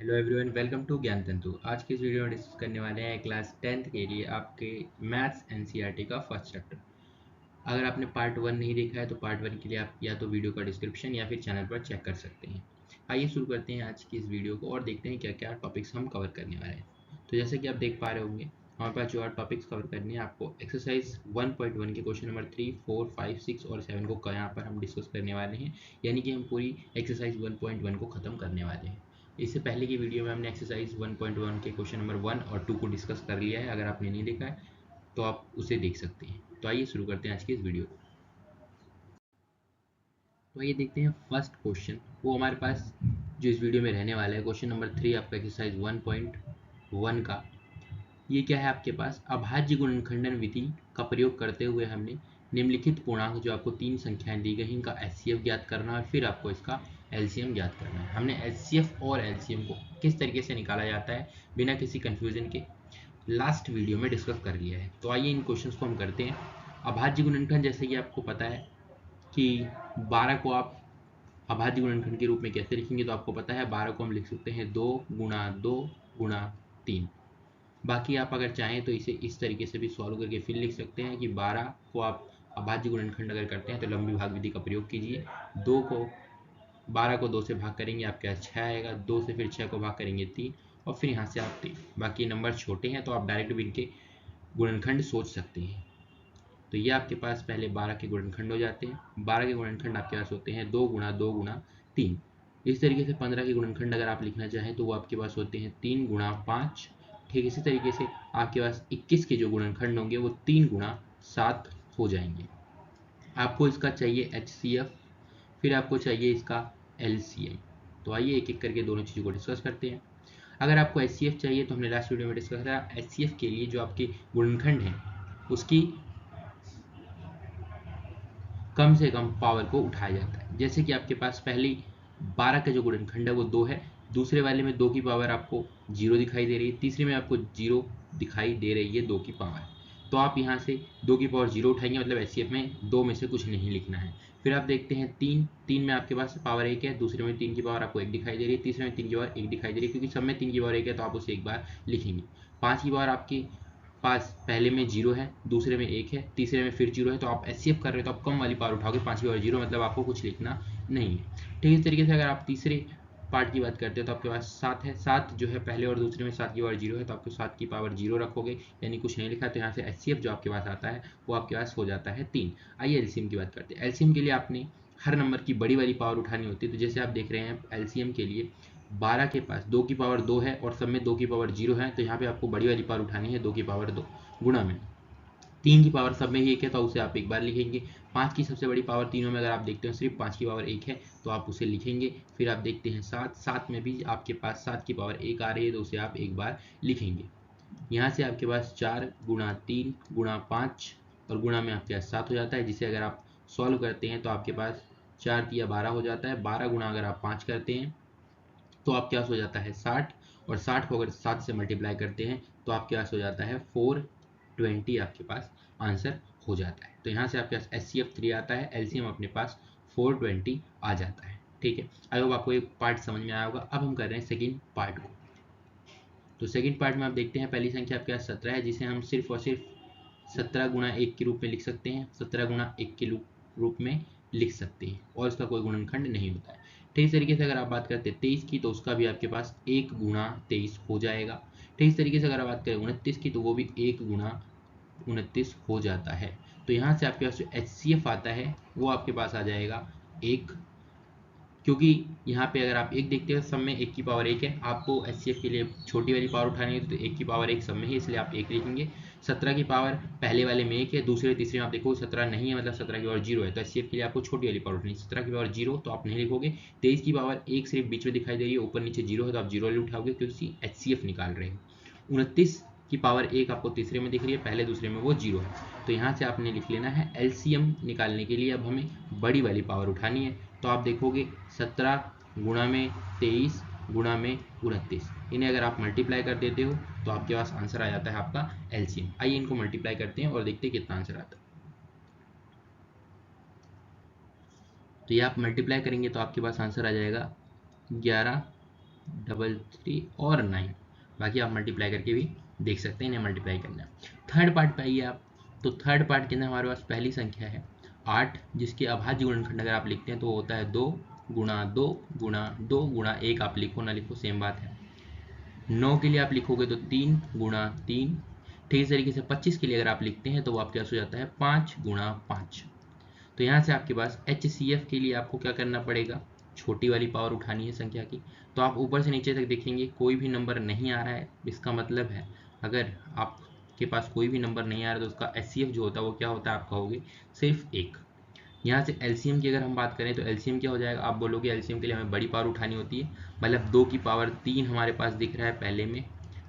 Hello everyone, welcome to ज्ञान तंतु। आज की इस वीडियो में डिस्कस करने वाले हैं क्लास 10th के लिए आपके मैथ्स एनसीईआरटी का फर्स्ट चैप्टर। अगर आपने पार्ट 1 नहीं देखा है तो पार्ट 1 के लिए आप या तो वीडियो का डिस्क्रिप्शन या फिर चैनल पर चेक कर सकते हैं। आइए शुरू करते हैं आज की इस वीडियो को और देखते हैं क्या क्या टॉपिक्स हम कवर करने वाले हैं। तो जैसे कि आप देख पा रहे होंगे, हमारे पास जो और टॉपिक्स कवर करने हैं, आपको एक्सरसाइज 1.1 के क्वेश्चन नंबर 3, 4, 5, 6 और 7 को यहाँ पर हम डिस्कस करने वाले हैं। यानी कि हम पूरी एक्सरसाइज 1.1 को ख़त्म करने वाले हैं। इससे पहले की वीडियो में हमने एक्सरसाइज 1.1 के क्वेश्चन नंबर 1 और 2 को डिस्कस कर लिया है। अगर आपने नहीं देखा है तो आप उसे देख सकते हैं। तो आइए शुरू करते हैं आज की इस वीडियो को। तो आइए देखते हैं फर्स्ट क्वेश्चन। वो हमारे पास जो इस वीडियो में रहने वाला है क्वेश्चन नंबर 3 आपका एक्सरसाइज 1.1 का। ये क्या है आपके पास, अभाज्य गुणनखंडन विधि का प्रयोग करते हुए हमने निम्नलिखित पूर्णांक जो आपको 3 संख्याएं दी गई इनका एचसीएफ ज्ञात करना है और फिर आपको इसका एलसीएम ज्ञात करना है। हमने एचसीएफ और एलसीएम को किस तरीके से निकाला जाता है बिना किसी कंफ्यूजन के लास्ट वीडियो में डिस्कस कर लिया है। तो आइए इन क्वेश्चंस को हम करते हैं। अभाज्य गुणनखंड, जैसे कि आपको पता है कि 12 को आप अभाज्य गुणनखंड के रूप में कैसे लिखेंगे, तो आपको पता है 12 को हम लिख सकते हैं 2 गुणा 2 गुणा 3। बाकी आप अगर चाहें तो इसे इस तरीके से भी सॉल्व करके फिर लिख सकते हैं कि 12 को आप अभाज्य गुणनखंड अगर करते हैं तो लंबी भाग विधि का प्रयोग कीजिए। 2 को 12 को 2 से भाग करेंगे, आपके पास 6 आएगा। 2 से फिर 6 को भाग करेंगे 3 और फिर यहाँ से आप 3। बाकी नंबर छोटे हैं तो आप डायरेक्ट भी इनके गुणनखंड सोच सकते हैं। तो ये आपके पास पहले 12 के गुणनखंड हो जाते हैं। 12 के गुणनखंड आपके पास होते हैं 2 गुणा 2 गुणा 3। इस तरीके से 15 के गुणनखंड अगर आप लिखना चाहें तो वो आपके पास होते हैं 3 गुणा 5। ठीक इसी तरीके से आपके पास 21 के जो गुणनखंड होंगे वो 3 गुणा 7 हो जाएंगे। आपको इसका चाहिए एचसीएफ, फिर आपको चाहिए इसका एलसीएम। तो आइए एक एक करके दोनों चीज़ों को डिस्कस करते हैं। अगर आपको एचसीएफ चाहिए तो हमने लास्ट वीडियो में डिस्कस किया, एचसीएफ के लिए जो आपके गुणनखंड हैं उसकी कम से कम पावर को उठाया जाता है। जैसे कि आपके पास पहली 12 का जो गुणनखंड है वो 2 है, दूसरे वाले में 2 की पावर आपको 0 दिखाई दे रही है, तीसरे में आपको 0 दिखाई दे रही है 2 की पावर। तो आप यहाँ से 2 की पावर 0 उठाएंगे, मतलब एचसीएफ में 2 में से कुछ नहीं लिखना है। फिर आप देखते हैं 3 में आपके पास पावर 1 है, दूसरे में 3 की पावर आपको 1 दिखाई दे रही है, तीसरे में 3 की पावर 1 दिखाई दे रही है, क्योंकि सब में 3 की पावर 1 है तो आप उसे एक बार लिखेंगे। 5 की पावर आपकी पास पहले में 0 है, दूसरे में 1 है, तीसरे में फिर 0 है, तो आप एचसीएफ कर रहे हो तो आप कम वाली पावर उठाओगे। 5 की पावर 0 मतलब आपको कुछ लिखना नहीं है। ठीक इस तरीके से अगर आप तीसरे पार्ट की बात करते हो तो आपके पास 7 है। 7 जो है पहले और दूसरे में 7 की पावर 0 है तो आपको 7 की पावर 0 रखोगे, यानी कुछ नहीं लिखा। तो यहाँ से एचसीएफ जो आपके पास आता है वो आपके पास हो जाता है 3। आइए एलसीएम की बात करते हैं। एलसीएम के लिए आपने हर नंबर की बड़ी वाली पावर उठानी होती है। तो जैसे आप देख रहे हैं एलसीएम के लिए 12 के पास 2 की पावर 2 है और सब में 2 की पावर 0 है, तो यहाँ पे आपको बड़ी वाली पावर उठानी है 2 की पावर 2 गुणा में 3 की पावर सब में ही 1 है तो उसे आप एक बार लिखेंगे। 5 की सबसे बड़ी पावर तीनों में अगर आप देखते हो सिर्फ 5 की पावर 1 है तो आप उसे लिखेंगे। फिर आप देखते हैं 7 में भी आपके पास 7 की पावर 1 आ रही है तो उसे आप एक बार लिखेंगे। यहाँ से आपके पास 4 गुणा 3 गुणा 5 और गुणा में आपके पास 7 हो जाता है, जिसे अगर आप सॉल्व करते हैं तो आपके पास 4 तिया 12 हो जाता है। 12 गुणा अगर आप 5 करते हैं तो आपके पास हो जाता है 60, और 60 को अगर 7 से मल्टीप्लाई करते हैं तो आपके पास हो जाता है 420। आपके पास आंसर हो जाता है। तो यहाँ से आपके पास HCF3 आता है, एलसीएम अपने पास 420 आ जाता है। ठीक है, आई होप आपको एक पार्ट समझ में आया होगा। अब हम कर रहे हैं सेकेंड पार्ट को। तो सेकेंड पार्ट में आप देखते हैं पहली संख्या आपके पास 17 है, जिसे हम सिर्फ और सिर्फ 17 गुणा 1 के रूप में लिख सकते हैं। 17 गुणा 1 के रूप में लिख सकते हैं और इसका कोई गुणनखंड नहीं होता है। ठीक इस तरीके से अगर आप बात करते हैं 23 की तो उसका भी आपके पास 1 गुणा 23 हो जाएगा। ठीक इस तरीके से अगर आप बात करें 29 की तो वो भी 1 गुणा 29 हो जाता है। तो यहाँ से आपके पास जो HCF आता है वो आपके पास आ जाएगा 1, क्योंकि यहाँ पे अगर आप 1 देखते हो सब में 1 की पावर 1 है। आपको एचसीएफ के लिए छोटी वाली पावर उठानी है तो 1 की पावर 1 सब में ही, इसलिए आप 1 लिखेंगे। 17 की पावर पहले वाले में 1 है, दूसरे तीसरे में आप देखो 17 नहीं है, मतलब 17 की पावर 0 है, तो एचसीएफ के लिए आपको छोटी वाली पावर उठानी है। 17 की पावर 0 तो आप नहीं लिखोगे। 23 की पावर 1 सिर्फ बीच में दिखाई दे रही है, ऊपर नीचे 0 है तो आप 0 वाली उठाओगे क्योंकि एचसीएफ निकाल रहे हैं। 29 की पावर 1 आपको तीसरे में दिख रही है, पहले दूसरे में वो 0 है, तो यहाँ से आपने लिख लेना है एलसीएम निकालने के लिए अब हमें बड़ी वाली पावर उठानी है। तो आप देखोगे 17 गुणा में 23 गुणा में 29, इन्हें अगर आप मल्टीप्लाई कर देते हो तो आपके पास आंसर आ जाता है आपका एलसीएम। आइए इनको मल्टीप्लाई करते हैं और देखते हैं कितना आंसर आता है। तो ये आप मल्टीप्लाई करेंगे तो आपके पास आंसर आ जाएगा 11 33 और 9। बाकी आप मल्टीप्लाई करके भी देख सकते हैं, इन्हें मल्टीप्लाई करना है। थर्ड पार्ट पाइए आप, तो थर्ड पार्ट के अंदर हमारे पास पहली संख्या है 8, जिसके अभाज्य गुणनखंड अगर आप लिखते हैं तो वो होता है 2 गुणा 2 गुणा 2 गुणा 1। आप लिखो ना लिखो सेम बात है। 9 के लिए आप लिखोगे तो 3 गुणा 3। ठीक इस तरीके से 25 के लिए अगर आप लिखते हैं तो वो आपके पास हो जाता है 5 गुणा 5। तो यहाँ से आपके पास HCF के लिए आपको क्या करना पड़ेगा, छोटी वाली पावर उठानी है संख्या की। तो आप ऊपर से नीचे तक देखेंगे कोई भी नंबर नहीं आ रहा है, इसका मतलब है अगर आपके पास कोई भी नंबर नहीं आ रहा तो उसका HCF जो होता है वो क्या होता है, आप कहोगे सिर्फ 1। यहाँ से LCM की अगर हम बात करें तो LCM क्या हो जाएगा, आप बोलोगे LCM के लिए हमें बड़ी पावर उठानी होती है, मतलब 2 की पावर 3 हमारे पास दिख रहा है पहले में,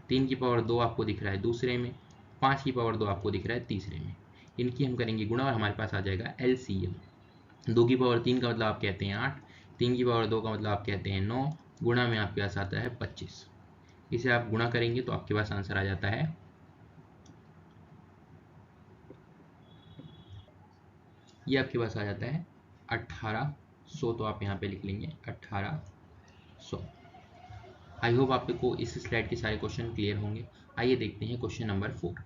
3 की पावर 2 आपको दिख रहा है दूसरे में, 5 की पावर 2 आपको दिख रहा है तीसरे में। इनकी हम करेंगे गुणा और हमारे पास आ जाएगा LCM। 2 की पावर 3 का मतलब आप कहते हैं 8, 3 की पावर 2 का मतलब आप कहते हैं 9, गुणा में आपके पास आता है 25। इसे आप गुणा करेंगे तो आपके पास आंसर आ जाता है, ये आपके पास आ जाता है 1800। तो आप यहाँ पे लिख लेंगे 1800। आई होप आपको इस स्लाइड के सारे क्वेश्चन क्लियर होंगे। आइए देखते हैं क्वेश्चन नंबर 4।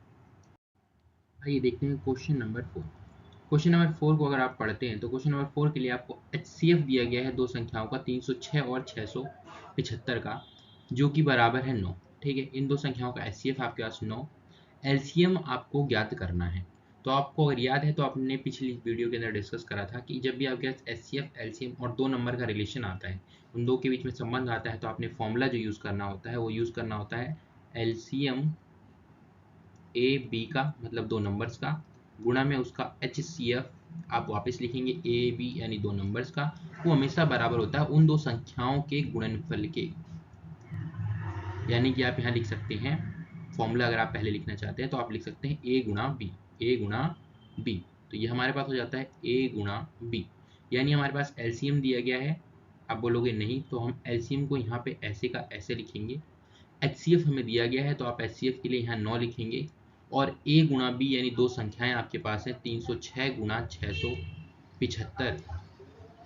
आइए देखते हैं क्वेश्चन नंबर 4। क्वेश्चन नंबर 4 को अगर आप पढ़ते हैं तो क्वेश्चन नंबर 4 के लिए आपको HCF दिया गया है दो संख्याओं का 306 और 675 का, जो कि बराबर है 9। ठीक है, इन दो संख्याओं का HCF आपके पास 9, LCM आपको ज्ञात करना है। तो आपको अगर याद है तो आपने पिछली वीडियो के अंदर डिस्कस करा था कि जब भी आपके पास HCF LCM और दो नंबर का रिलेशन आता है, उन दो के बीच में संबंध आता है, तो आपने फॉर्मूला जो यूज़ करना होता है वो यूज़ करना होता है LCM AB का, मतलब दो नंबर्स का, गुणा में उसका HCF आप वापस लिखेंगे AB यानी दो नंबर्स का, वो हमेशा बराबर होता है उन दो संख्याओं के गुणनफल के। यानी कि आप यहाँ लिख सकते हैं फॉर्मूला, अगर आप पहले लिखना चाहते हैं तो आप लिख सकते हैं A गुणा बी, A गुणा बी। तो ये हमारे पास हो जाता है A गुणा बी, यानी हमारे पास LCM दिया गया है। आप बोलोगे नहीं, तो हम LCM को यहाँ पे ऐसे का ऐसे लिखेंगे। HCF हमें दिया गया है तो आप HCF के लिए यहाँ 9 लिखेंगे, और A गुणा बी यानी दो संख्याएं आपके पास है 306 गुणा 675।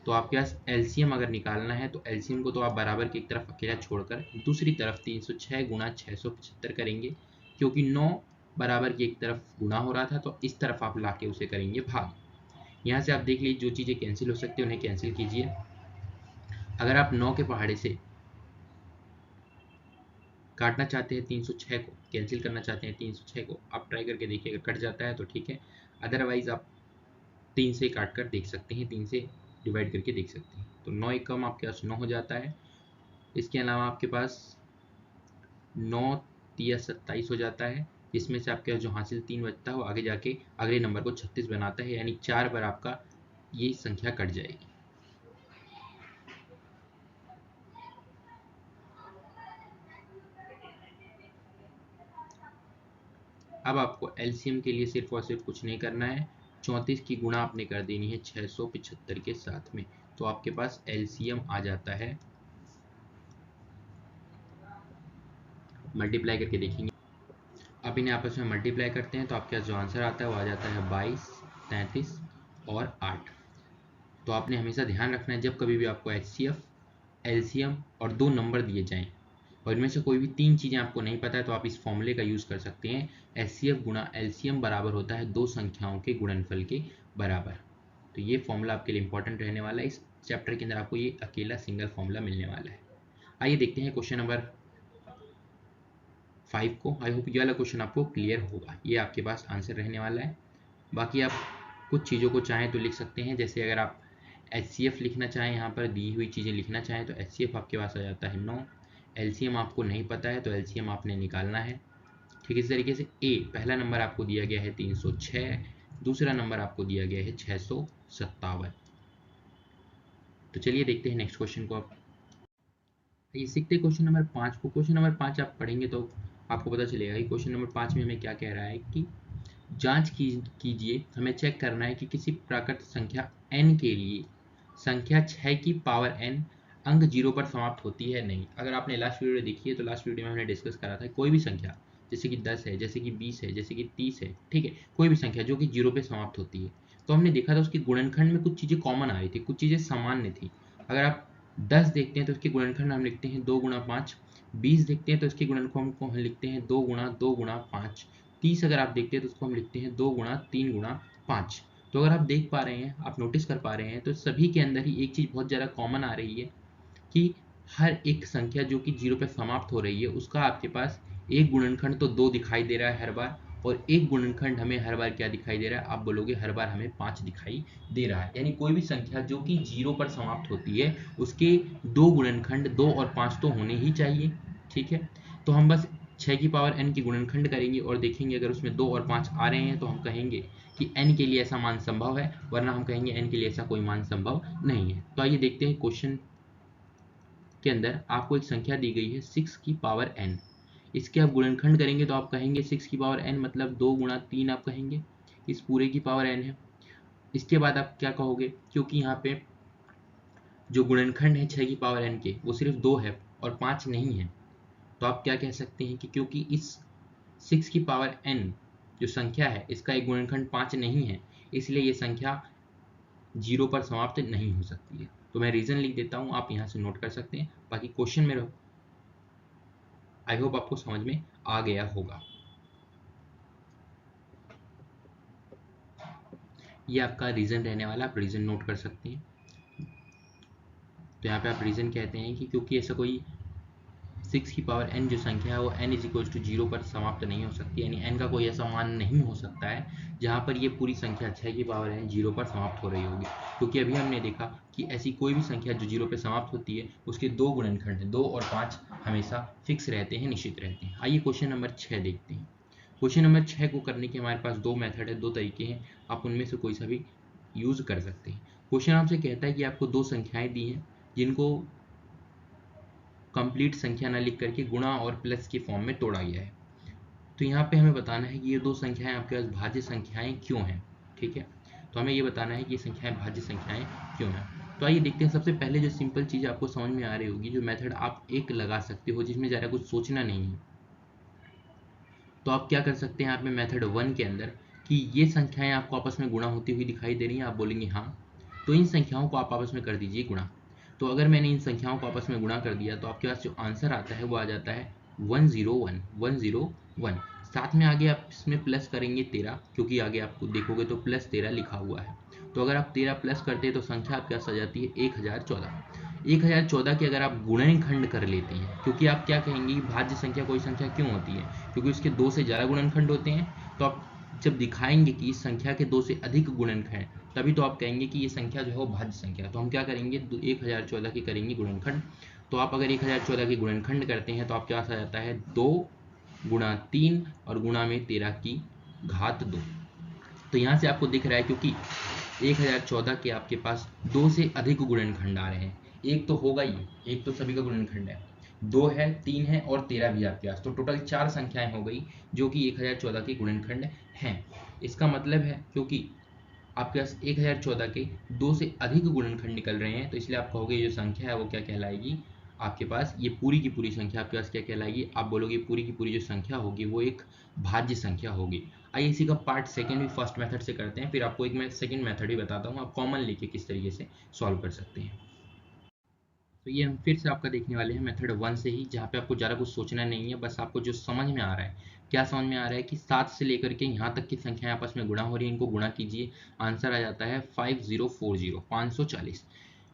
तो आपके पास LCM अगर निकालना है तो LCM को तो आप बराबर की एक तरफ अकेला छोड़कर दूसरी तरफ 306 गुणा 675 करेंगे, क्योंकि 9 बराबर की एक तरफ गुणा हो रहा था तो इस तरफ आप लाके उसे करेंगे भाग। यहाँ से आप देख लीजिए जो चीज़ें कैंसिल हो सकती है उन्हें कैंसिल कीजिए। अगर आप 9 के पहाड़े से काटना चाहते हैं 306 को, कैंसिल करना चाहते हैं 306 को, आप ट्राई करके देखिए, अगर कट जाता है तो ठीक है, अदरवाइज आप 3 से काट कर देख सकते हैं, 3 से डिवाइड करके देख सकते हैं। तो 9 एकम आपके पास 9 हो जाता है। इसके अलावा आपके पास 9 तिया 27 हो जाता है, जिसमें से आपके पास जो हासिल 3 बचता है वो आगे जाके अगले नंबर को 36 बनाता है, यानी 4 बार आपका ये संख्या कट जाएगी। अब आपको LCM के लिए सिर्फ और सिर्फ कुछ नहीं करना है, 34 की गुणा आपने कर देनी है 675 के साथ में, तो आपके पास LCM आ जाता है। मल्टीप्लाई करके देखेंगे, अब इन्हें आपस में मल्टीप्लाई करते हैं तो आपके पास जो आंसर आता है वो आ जाता है 22, 33 और 8। तो आपने हमेशा ध्यान रखना है जब कभी भी आपको HCF, LCM और दो नंबर दिए जाएं और इनमें से कोई भी तीन चीज़ें आपको नहीं पता है तो आप इस फॉर्मूले का यूज़ कर सकते हैं। HCF गुणा LCM बराबर होता है दो संख्याओं के गुणनफल के बराबर। तो ये फॉर्मूला आपके लिए इंपॉर्टेंट रहने वाला है। इस चैप्टर के अंदर आपको ये अकेला सिंगल फॉर्मूला मिलने वाला है। आइए देखते हैं क्वेश्चन नंबर 5 को। आई होप ये वाला क्वेश्चन आपको क्लियर होगा, ये आपके पास आंसर रहने वाला है। बाकी आप कुछ चीज़ों को चाहें तो लिख सकते हैं, जैसे अगर आप HCF लिखना चाहें, यहाँ पर दी हुई चीज़ें लिखना चाहें तो HCF आपके पास आ जाता है 9। LCM आपको नहीं पता है तो LCM आपने निकालना है। ठीक इस तरीके से A पहला नंबर आपको दिया गया है 306, दूसरा नंबर आपको दिया गया है 657। तो चलिए देखते हैं नेक्स्ट क्वेश्चन को। आप ये सीखते क्वेश्चन नंबर 5 को। क्वेश्चन नंबर 5 आप पढ़ेंगे तो आपको पता चलेगा कि क्वेश्चन नंबर 5 में हमें क्या कह रहा है कि जांच कीजिए, हमें चेक करना है कि किसी प्राकृत संख्या n के लिए संख्या 6 की पावर n अंक 0 पर समाप्त होती है नहीं। अगर आपने लास्ट वीडियो देखी है तो लास्ट वीडियो में हमने डिस्कस करा था कोई भी संख्या जैसे कि 10 है, जैसे कि 20 है, जैसे कि 30 है, ठीक है, कोई भी संख्या जो कि 0 पे समाप्त होती है, तो हमने देखा था उसके गुणनखंड में कुछ चीज़ें कॉमन आ रही थी, कुछ चीज़ें सामान्य थी। अगर आप 10 देखते हैं तो इसके गुणनखंड हम लिखते हैं 2 गुणा 5। 20 देखते हैं तो इसके गुणनखंड को हम लिखते हैं 2 गुणा 2 गुणा 5। 30 अगर आप देखते हैं तो उसको हम लिखते हैं 2 गुणा 3 गुणा 5। तो अगर आप देख पा रहे हैं, आप नोटिस कर पा रहे हैं, तो सभी के अंदर ही एक चीज़ बहुत ज़्यादा कॉमन आ रही है कि हर एक संख्या जो कि 0 पे समाप्त हो रही है उसका आपके पास एक गुणनखंड तो 2 दिखाई दे रहा है हर बार, और एक गुणनखंड हमें हर बार क्या दिखाई दे रहा है, आप बोलोगे हर बार हमें 5 दिखाई दे रहा है। यानी कोई भी संख्या जो कि 0 पर समाप्त होती है उसके दो गुणनखंड 2 और 5 तो होने ही चाहिए। ठीक है, तो हम बस 6 की पावर n की गुणनखंड करेंगे और देखेंगे अगर उसमें 2 और 5 आ रहे हैं तो हम कहेंगे कि n के लिए ऐसा मान संभव है, वरना हम कहेंगे n के लिए ऐसा कोई मान संभव नहीं है। तो आइए देखते हैं क्वेश्चन के अंदर आपको एक संख्या दी गई है 6 की पावर n। इसके आप गुणनखंड करेंगे तो आप कहेंगे 6 की पावर n मतलब 2 गुणा 3 आप कहेंगे, इस पूरे की पावर n है। इसके बाद आप क्या कहोगे, क्योंकि यहाँ पे जो गुणनखंड है 6 की पावर n के वो सिर्फ 2 है और 5 नहीं है, तो आप क्या कह सकते हैं कि क्योंकि इस 6 की पावर n जो संख्या है इसका एक गुणनखंड 5 नहीं है, इसलिए ये संख्या 0 पर समाप्त नहीं हो सकती है। तो मैं रीजन लिख देता हूँ, आप यहाँ से नोट कर सकते हैं, बाकी क्वेश्चन में आई होप आपको समझ में आ गया होगा। ये आपका रीजन रहने वाला, आप रीजन नोट कर सकते हैं। तो यहाँ पे आप रीजन कहते हैं कि क्योंकि ऐसा कोई 6 की पावर n जो संख्या है वो n इज इक्वल टू 0 पर समाप्त नहीं हो सकती, यानी n का कोई ऐसा मान नहीं हो सकता है जहाँ पर ये पूरी संख्या 6 की पावर n 0 पर समाप्त हो रही होगी, क्योंकि अभी हमने देखा कि ऐसी कोई भी संख्या जो 0 पर समाप्त होती है उसके दो गुणनखंड 2 और 5 हमेशा फिक्स रहते हैं, निश्चित रहते हैं। आइए क्वेश्चन नंबर 6 देखते हैं। क्वेश्चन नंबर 6 को करने के हमारे पास दो मेथड है, दो तरीके हैं, आप उनमें से कोई सा भी यूज कर सकते हैं। क्वेश्चन आपसे कहता है कि आपको दो संख्याएं दी हैं जिनको कंप्लीट संख्या न लिख करके गुणा और प्लस के फॉर्म में तोड़ा गया है। तो यहाँ पे हमें बताना है कि ये दो संख्याएं आपके पास भाज्य संख्याएं क्यों हैं। ठीक है, तो हमें ये बताना है कि ये संख्याएं भाज्य संख्याएं क्यों हैं। तो आइए देखते हैं। सबसे पहले जो सिंपल चीज़ आपको समझ में आ रही होगी, जो मेथड आप एक लगा सकते हो जिसमें ज़्यादा कुछ सोचना नहीं है, तो आप क्या कर सकते हैं यहाँ पे मेथड 1 के अंदर कि ये संख्याएं आपको आपस में गुणा होती हुई दिखाई दे रही हैं, आप बोलेंगे हाँ, तो इन संख्याओं को आप आपस में कर दीजिए गुणा। तो अगर मैंने इन संख्याओं को आपस में गुणा कर दिया तो आपके पास जो आंसर आता है वो आ जाता है 101 101। साथ में आगे आप इसमें प्लस करेंगे 13, क्योंकि आगे आपको देखोगे तो प्लस 13 लिखा हुआ है। तो अगर आप 13 प्लस करते हैं तो संख्या आपके पास आ जाती है 1014। 1014 के अगर आप गुणनखंड कर लेते हैं, क्योंकि आप क्या कहेंगे भाज्य संख्या कोई संख्या क्यों होती है, क्योंकि उसके दो से ज़्यादा गुणनखंड होते हैं। तो आप जब दिखाएंगे कि इस संख्या के दो से अधिक गुणनखंड हैं तभी तो आप कहेंगे कि ये संख्या जो है वो भाज्य संख्या। तो हम क्या करेंगे, 1014 के करेंगे गुणनखंड। तो आप अगर 1014 के गुणनखंड करते हैं तो आपके पास आ जाता है 2 गुणा 3 और गुणा में 13 की घात 2। तो यहाँ से आपको दिख रहा है क्योंकि 1014 के आपके पास दो से अधिक गुणनखंड आ रहे हैं, एक तो होगा ही, एक तो सभी का गुणनखंड है, 2 है, 3 है और 13 भी आपके पास, तो टोटल 4 संख्याएं हो गई जो कि 1014 के गुणनखंड हैं। इसका मतलब है क्योंकि आपके पास 1014 के दो से अधिक गुणनखंड निकल रहे हैं, तो इसलिए आप कहोगे ये जो संख्या है वो क्या कहलाएगी, आपके पास ये पूरी की पूरी संख्या आपके पास क्या कहलाएगी, आप बोलोगे पूरी की पूरी जो संख्या होगी वो एक भाज्य संख्या होगी। आइए इसी का पार्ट सेकंड भी फर्स्ट मेथड से करते हैं, फिर आपको एक मैं सेकंड मेथड भी बताता हूँ, आप कॉमन लेके किस तरीके से सॉल्व कर सकते हैं। तो ये हम फिर से आपका देखने वाले हैं मेथड 1 से ही, जहाँ पे आपको ज़्यादा कुछ सोचना नहीं है, बस आपको जो समझ में आ रहा है, क्या समझ में आ रहा है कि 7 से लेकर के यहाँ तक की संख्याएं आपस में गुणा हो रही है, इनको गुणा कीजिए, आंसर आ जाता है 5040 540।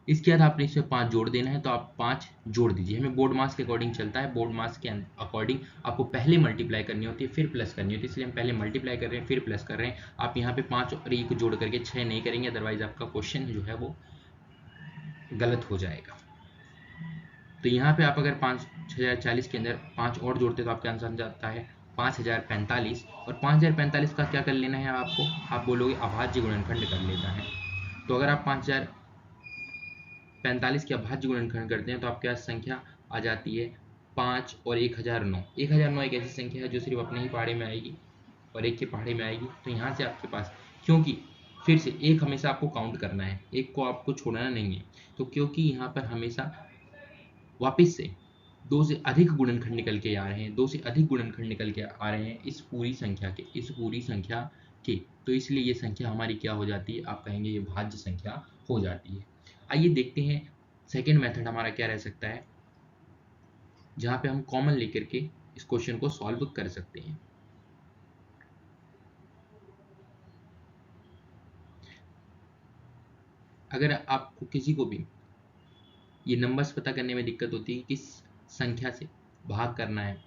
इसके बाद आपने इसमें 5 जोड़ देना है, तो आप 5 जोड़ दीजिए। हमें बोर्ड मास के अकॉर्डिंग चलता है, बोर्ड मास के अकॉर्डिंग आपको पहले मल्टीप्लाई करनी होती है फिर प्लस करनी होती है, इसलिए हम पहले मल्टीप्लाई कर रहे हैं फिर प्लस कर रहे हैं। आप यहाँ पे 5 और 1 जोड़ करके 6 नहीं करेंगे, अदरवाइज आपका क्वेश्चन जो है वो गलत हो जाएगा। तो यहाँ पे आप अगर 5040 के अंदर 5 और जोड़ते तो आपका आंसर जाता है 5045। और 5045 का क्या कर लेना है आपको, आप बोलोगे अभाज्य गुणनखंड कर लेना है। तो अगर आप 5045 के अभाज्य गुणनखंड करते हैं तो आपके पास संख्या आ जाती है 5 और 1009। 1009 एक ऐसी संख्या है जो सिर्फ अपने ही पहाड़े में आएगी और एक के पहाड़े में आएगी। तो यहाँ से आपके पास, क्योंकि फिर से एक हमेशा आपको काउंट करना है, एक को आपको छोड़ना नहीं है, तो क्योंकि यहाँ पर हमेशा वापिस से दो से अधिक गुणनखंड निकल के आ रहे हैं, दो से अधिक गुणनखंड निकल के आ रहे हैं इस पूरी संख्या के, इस पूरी संख्या के, तो इसलिए ये संख्या हमारी क्या हो जाती है, आप कहेंगे ये भाज्य संख्या हो जाती है। आइए देखते हैं सेकेंड मेथड हमारा क्या रह सकता है, जहां पे हम कॉमन लेकर के इस क्वेश्चन को सॉल्व कर सकते हैं। अगर आपको किसी को भी ये नंबर्स पता करने में दिक्कत होती है किस संख्या से भाग करना है,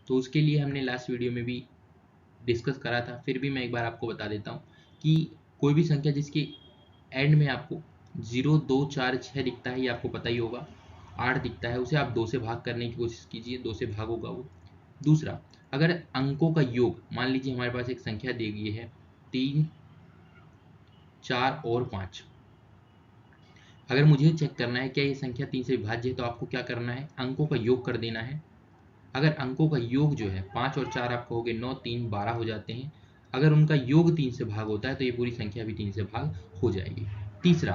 तो उसके लिए हमने लास्ट वीडियो में भी डिस्कस करा था, फिर भी मैं एक बार आपको बता देता हूँ कि कोई भी संख्या जिसके एंड में आपको 0, 2, 4, 6 दिखता है, ये आपको पता ही होगा, 8 दिखता है, उसे आप 2 से भाग करने की कोशिश कीजिए, 2 से भाग होगा वो। दूसरा, अगर अंकों का योग, मान लीजिए हमारे पास एक संख्या दी गई है 3, 4 और 5। अगर मुझे चेक करना है क्या ये संख्या 3 से विभाज्य है, तो आपको क्या करना है, अंकों का योग कर देना है। अगर अंकों का योग जो है 5 और 4 आप कहोगे 9, 3, 12 हो जाते हैं। अगर उनका योग 3 से भाग होता है तो ये पूरी संख्या भी 3 से भाग हो जाएगी। तीसरा,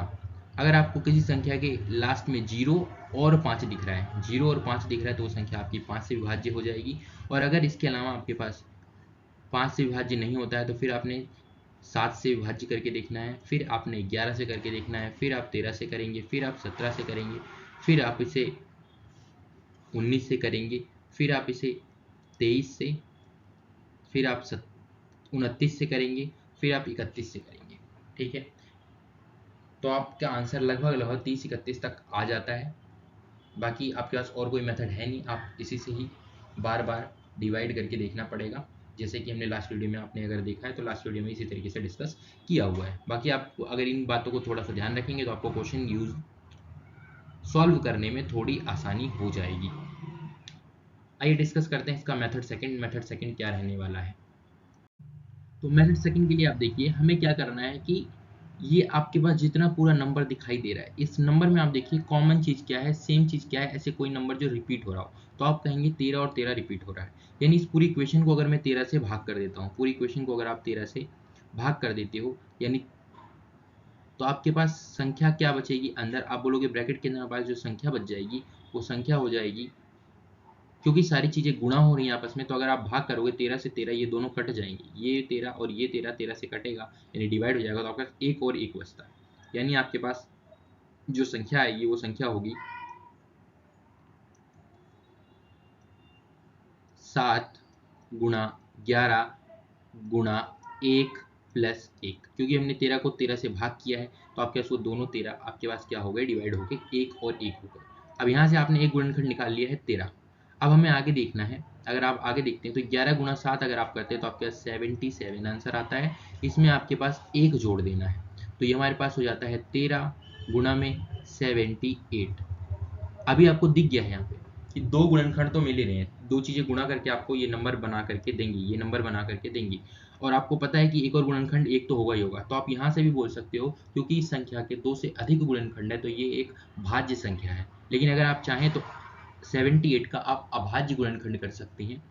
अगर आपको किसी संख्या के लास्ट में 0 और 5 दिख रहा है, 0 और 5 दिख रहा है, तो वो संख्या आपकी 5 से विभाज्य हो जाएगी। और अगर इसके अलावा आपके पास 5 से विभाज्य नहीं होता है, तो फिर आपने 7 से विभाज्य करके देखना है, फिर आपने 11 से करके देखना है, फिर आप 13 से करेंगे, फिर आप 17 से करेंगे, फिर आप इसे 19 से करेंगे, फिर आप इसे 23 से, फिर आप 29 से करेंगे, फिर आप 31 से करेंगे। ठीक है, तो आपका आंसर लगभग लगभग 30-31 तक आ जाता है। बाकी आपके पास और कोई मेथड है नहीं, आप इसी से ही बार बार डिवाइड करके देखना पड़ेगा, जैसे कि हमने लास्ट वीडियो में, आपने अगर देखा है तो लास्ट वीडियो में इसी तरीके से डिस्कस किया हुआ है। बाकी आप अगर इन बातों को थोड़ा सा ध्यान रखेंगे तो आपको क्वेश्चन यूज सॉल्व करने में थोड़ी आसानी हो जाएगी। आइए डिस्कस करते हैं इसका मेथड सेकंड। मेथड सेकंड क्या रहने वाला है, तो मेथड सेकंड के लिए आप देखिए हमें क्या करना है कि ये आपके पास जितना पूरा नंबर दिखाई दे रहा है, इस नंबर में आप देखिए कॉमन चीज क्या है, सेम चीज क्या है, ऐसे कोई नंबर जो रिपीट हो रहा हो, तो आप कहेंगे 13 और 13 रिपीट हो रहा है। यानी इस पूरी इक्वेशन को अगर मैं 13 से भाग कर देता हूँ, पूरी इक्वेशन को अगर आप 13 से भाग कर देते हो, यानी तो आपके पास संख्या क्या बचेगी अंदर, आप बोलोगे ब्रैकेट के अंदर हमारे पास जो संख्या बच जाएगी वो संख्या हो जाएगी, क्योंकि सारी चीजें गुणा हो रही हैं आपस में, तो अगर आप भाग करोगे 13 से 13, ये दोनों कट जाएंगे, ये 13 और ये 13, 13 से कटेगा यानी डिवाइड हो जाएगा, तो आपके पास एक और एक बचता है। यानी आपके पास जो संख्या आएगी वो संख्या होगी 7 गुणा 11 गुणा 1 प्लस 1, क्योंकि हमने 13 को 13 से भाग किया है, तो आपके पास वो दोनों 13 आपके पास क्या हो गए, डिवाइड होके 1 और 1 हो गए। अब यहाँ से आपने एक गुणनखंड निकाल लिया है 13। अब हमें आगे देखना है, अगर आप आगे देखते हैं तो 11 गुणा 7 अगर आप करते हैं तो आपके पास 77 आंसर आता है। इसमें आपके पास एक जोड़ देना है, तो ये हमारे पास हो जाता है 13 गुणा में 78। अभी आपको दिख गया है यहाँ पे कि दो गुणनखंड तो मिल ही रहे हैं, दो चीजें गुणा करके आपको ये नंबर बना करके देंगी, ये नंबर बना करके देंगी, और आपको पता है कि एक और गुणनखंड एक तो होगा ही होगा, तो आप यहाँ से भी बोल सकते हो क्योंकि इस संख्या के दो से अधिक गुणनखंड है तो ये एक भाज्य संख्या है। लेकिन अगर आप चाहें तो 78 का आप अभाज्य गुणनखंड कर सकते हैं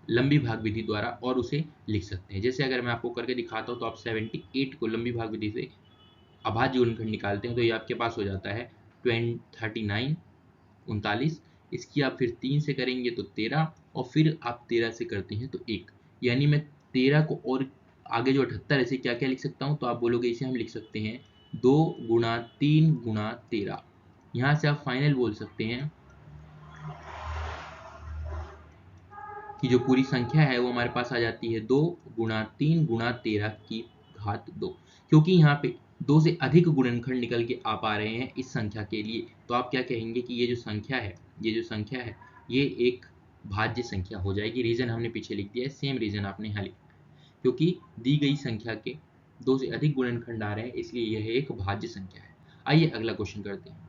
लंबी भाग विधि द्वारा और उसे लिख सकते हैं। जैसे अगर मैं आपको करके दिखाता हूँ तो आप 78 को लंबी भाग विधि से अभाज्य गुणनखंड निकालते हैं तो ये आपके पास हो जाता है 39 39। इसकी आप फिर 3 से करेंगे तो 13, और फिर आप 13 से करते हैं तो 1, यानी मैं 13 को और आगे जो 78 ऐसे क्या क्या लिख सकता हूँ, तो आप बोलोगे इसे हम लिख सकते हैं 2 गुणा 3 गुणा 13। यहाँ से आप फाइनल बोल सकते हैं कि जो पूरी संख्या है वो हमारे पास आ जाती है 2 गुणा 3 गुणा 13 की घात 2, क्योंकि यहाँ पे दो से अधिक गुणनखंड निकल के आ पा रहे हैं इस संख्या के लिए, तो आप क्या कहेंगे कि ये जो संख्या है, ये जो संख्या है ये एक भाज्य संख्या हो जाएगी। रीजन हमने पीछे लिख दिया है, सेम रीजन आपने यहाँ लिखा है, क्योंकि दी गई संख्या के दो से अधिक गुणनखंड आ रहे हैं इसलिए यह एक भाज्य संख्या है। आइए अगला क्वेश्चन करते हैं।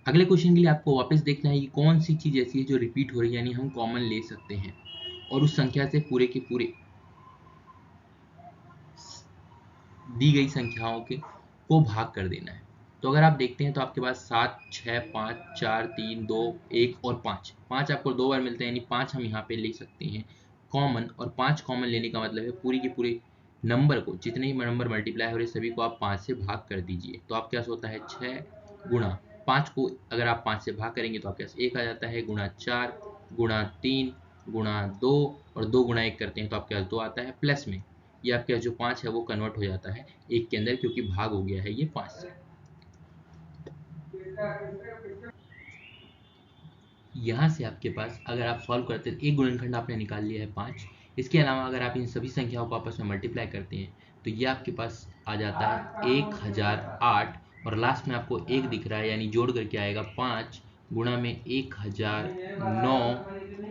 अगले क्वेश्चन के लिए आपको वापस देखना है कि कौन सी चीज ऐसी है जो रिपीट हो रही है, यानी हम कॉमन ले सकते हैं और उस संख्या से पूरे के पूरे दी गई संख्याओं के को भाग कर देना है। तो अगर आप देखते हैं तो आपके पास 7, 6, 5, 4, 3, 2, 1 और 5, 5 आपको दो बार मिलते हैं, यानी 5 हम यहाँ पे ले सकते हैं कॉमन, और 5 कॉमन लेने का मतलब है पूरी की पूरी नंबर को, जितने ही नंबर मल्टीप्लाई हो रहे सभी को आप 5 से भाग कर दीजिए, तो आपके पास होता है 6 गुणा 5 को अगर आप 5 से भाग करेंगे तो आपके पास 1 आ जाता है, गुणा 4 गुणा 3 गुणा 2, और 2 गुणा 1 करते हैं तो आपके पास 2 आता है, प्लस में ये आपके जो 5 है वो कन्वर्ट हो जाता है 1 के अंदर, क्योंकि भाग हो गया है ये 5 से। यहाँ से आपके पास अगर आप सॉल्व करते हैं, एक गुणनखंड आपने निकाल लिया है 5। इसके अलावा अगर आप इन सभी संख्याओं को आपस में मल्टीप्लाई करते हैं तो ये आपके पास आ जाता है 1008, और लास्ट में आपको 1 दिख रहा है, यानी जोड़ करके आएगा 5 गुणा में 1009।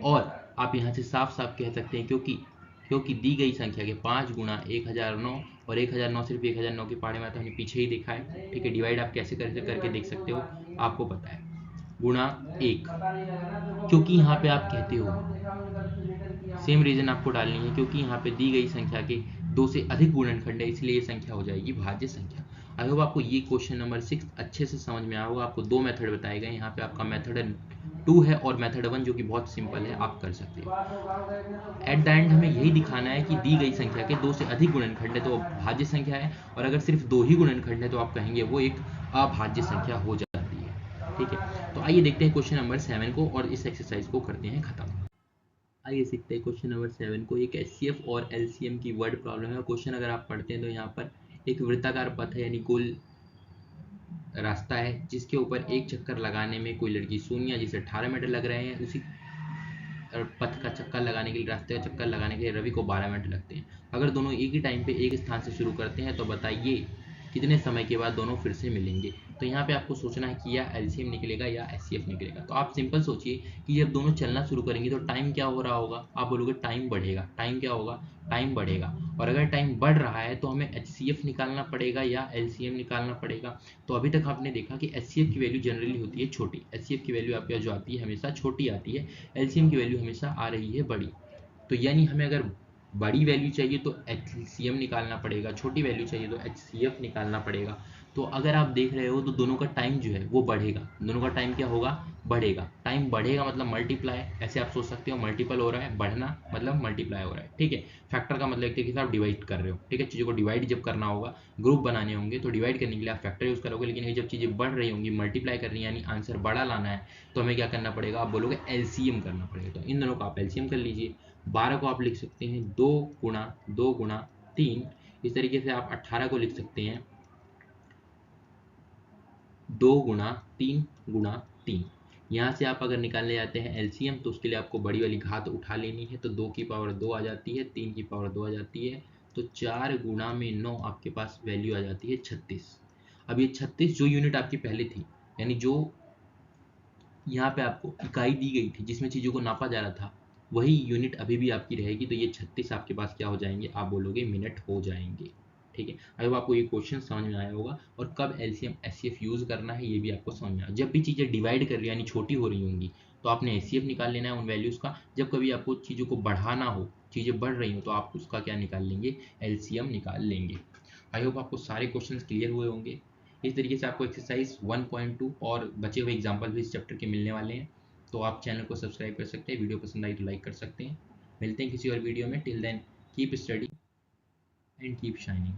और आप यहाँ से साफ साफ कह सकते हैं, क्योंकि दी गई संख्या के 5 गुणा 1009, और 1009 सिर्फ 1009 के पहाड़े में तो हमने पीछे ही देखा है, ठीक है। डिवाइड आप कैसे करके देख सकते हो, आपको पता है, गुणा 1। क्योंकि यहाँ पे आप कहते हो, सेम रीजन आपको डालनी है, क्योंकि यहाँ पे दी गई संख्या के 2 से अधिक गुणनखंड है, इसलिए ये संख्या हो जाएगी भाज्य संख्या। आई होप आपको ये क्वेश्चन नंबर 6 अच्छे से समझ में आया होगा। आपको 2 मेथड बताए गए, यहाँ पे आपका मेथड 2 है और मेथड 1 जो कि बहुत सिंपल है, आप कर सकते हो। एट द एंड हमें यही दिखाना है कि दी गई संख्या के 2 से अधिक गुणनखंड है तो वो भाज्य संख्या है, और अगर सिर्फ 2 ही गुणनखंड है तो आप कहेंगे वो एक अभाज्य संख्या हो जाती है, ठीक है। तो आइए देखते हैं क्वेश्चन नंबर 7 को और इस एक्सरसाइज को करते हैं खत्म। आइए सीखते हैं क्वेश्चन नंबर 7 को। एक एचसीएफ और एलसीएम की वर्ड प्रॉब्लम है। क्वेश्चन अगर आप पढ़ते हैं तो यहाँ पर एक वृत्ताकार पथ है, यानी गोल रास्ता है, जिसके ऊपर एक चक्कर लगाने में कोई लड़की शून्य, जिसे 18 मिनट लग रहे हैं, उसी पथ का चक्कर लगाने के लिए, रास्ते का चक्कर लगाने के लिए रवि को 12 मिनट लगते हैं। अगर दोनों एक ही टाइम पे एक स्थान से शुरू करते हैं तो बताइए कितने समय के बाद दोनों फिर से मिलेंगे। तो यहाँ पे आपको सोचना है कि या एलसीएम निकलेगा या एचसीएफ निकलेगा। तो आप सिंपल सोचिए कि जब दोनों चलना शुरू करेंगे तो टाइम क्या हो रहा होगा, आप बोलोगे टाइम बढ़ेगा। टाइम क्या होगा, टाइम बढ़ेगा। और अगर टाइम बढ़ रहा है तो हमें एचसीएफ निकालना पड़ेगा या एलसीएम निकालना पड़ेगा। तो अभी तक आपने देखा कि एचसीएफ की वैल्यू जनरली होती है छोटी, एचसीएफ की वैल्यू आपके जो आती है हमेशा छोटी आती है, एलसीएम की वैल्यू हमेशा आ रही है बड़ी। तो यानी हमें अगर बड़ी वैल्यू चाहिए तो एचसीएम निकालना पड़ेगा, छोटी वैल्यू चाहिए तो एचसीएफ निकालना पड़ेगा। तो अगर आप देख रहे हो तो दोनों का टाइम जो है वो बढ़ेगा, दोनों का टाइम क्या होगा, बढ़ेगा। टाइम बढ़ेगा मतलब मल्टीप्लाई, ऐसे आप सोच सकते हो, मल्टीपल हो रहा है, बढ़ना मतलब मल्टीप्लाई हो रहा है, ठीक है। फैक्टर का मतलब एक तरीके से आप डिवाइड कर रहे हो, ठीक है। चीज़ों को डिवाइड जब करना होगा, ग्रुप बनाने होंगे, तो डिवाइड करने के लिए आप फैक्टर यूज़ करोगे। लेकिन जब चीज़ें बढ़ रही होंगी, मल्टीप्लाई कर रही है, यानी आंसर बड़ा लाना है, तो हमें क्या करना पड़ेगा, आप बोलोगे एलसीएम करना पड़ेगा। तो इन दोनों का आप एलसीएम कर लीजिए। 12 को आप लिख सकते हैं 2 गुणा 3। इस तरीके से आप 18 को लिख सकते हैं 2 गुणा 3 गुणा 3। यहाँ से आप अगर निकालने जाते हैं एलसीएम तो उसके लिए आपको बड़ी वाली घात उठा लेनी है, तो 2 की पावर 2 आ जाती है, 3 की पावर 2 आ जाती है, तो 4 गुणा में 9 आपके पास वैल्यू आ जाती है 36। अब ये 36 जो यूनिट आपकी पहले थी, यानी जो यहाँ पे आपको इकाई दी गई थी जिसमें चीज़ों को नापा जा रहा था, वही यूनिट अभी भी आपकी रहेगी। तो ये 36 आपके पास क्या हो जाएंगे, आप बोलोगे मिनट हो जाएंगे, ठीक है। अगर आपको ये क्वेश्चन समझ में आया होगा, और कब एलसीएम एचसीएफ यूज़ करना है ये भी आपको समझ में आया। जब भी चीज़ें डिवाइड कर रही है यानी छोटी हो रही होंगी तो आपने एचसीएफ निकाल लेना है उन वैल्यूज़ का। जब कभी आपको चीज़ों को बढ़ाना हो, चीज़ें बढ़ रही हो, तो आप उसका क्या निकाल लेंगे, एलसीएम निकाल लेंगे। आई होप आपको सारे क्वेश्चंस क्लियर हुए होंगे। इस तरीके से आपको एक्सरसाइज 1.2 और बचे हुए एग्जाम्पल भी इस चैप्टर के मिलने वाले हैं। तो आप चैनल को सब्सक्राइब कर सकते हैं, वीडियो पसंद आई तो लाइक कर सकते हैं। मिलते हैं किसी और वीडियो में। Till then keep study and keep shining.